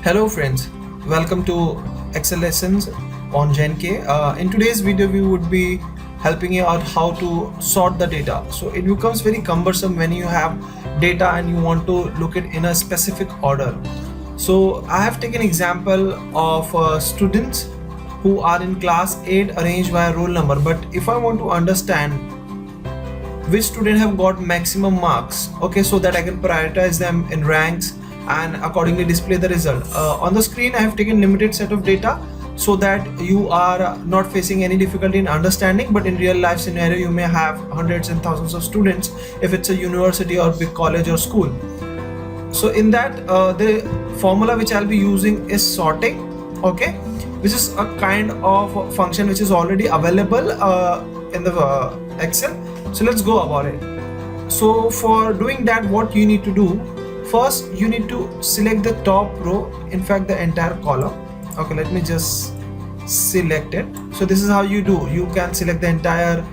Hello friends, welcome to Excel lessons on GenK. In today's video we would be helping you out how to sort the data. So it becomes very cumbersome when you have data and you want to look it in a specific order. So I have taken example of students who are in class 8 arranged by roll number, but if I want to understand which student have got maximum marks, okay, so that I can prioritize them in ranks and accordingly display the result on the screen. I have taken limited set of data so that you are not facing any difficulty in understanding, but in real life scenario you may have hundreds and thousands of students if it's a university or big college or school. So in that the formula which I'll be using is sorting, okay, which is a kind of function which is already available in the Excel. So let's go about it. So for doing that, what you need to do, first you need to select the top row, in fact the entire column. Okay, let me just select it. So this is how you do. You can select the entire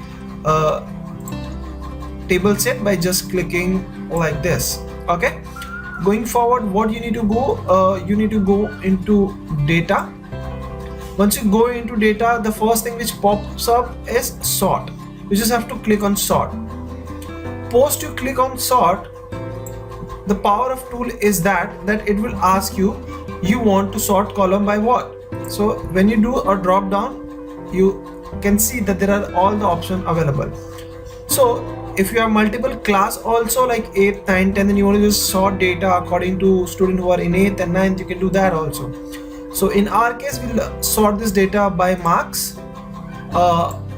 table set by just clicking like this. Okay, going forward, what you need to go into data. Once you go into data, the first thing which pops up is sort. You just have to click on sort. Post you click on sort, the power of tool is that it will ask you want to sort column by what. So when you do a drop down, you can see that there are all the options available. So if you have multiple class also like 8th, 9th, 10th, then you want to just sort data according to student who are in 8th and 9th, you can do that also. So in our case, we'll sort this data by marks.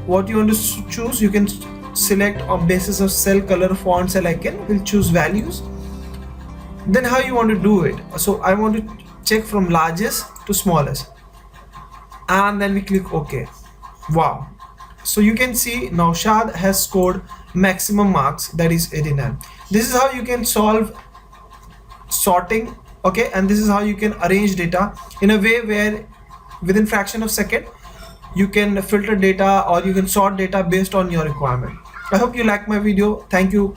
What you want to choose, you can select on basis of cell color, font, cell icon. We'll choose values. Then how you want to do it? So I want to check from largest to smallest, and then we click OK. Wow! So you can see Naushad has scored maximum marks, that is 89. This is how you can solve sorting, okay, and this is how you can arrange data in a way where within fraction of second you can filter data or you can sort data based on your requirement. I hope you like my video. Thank you.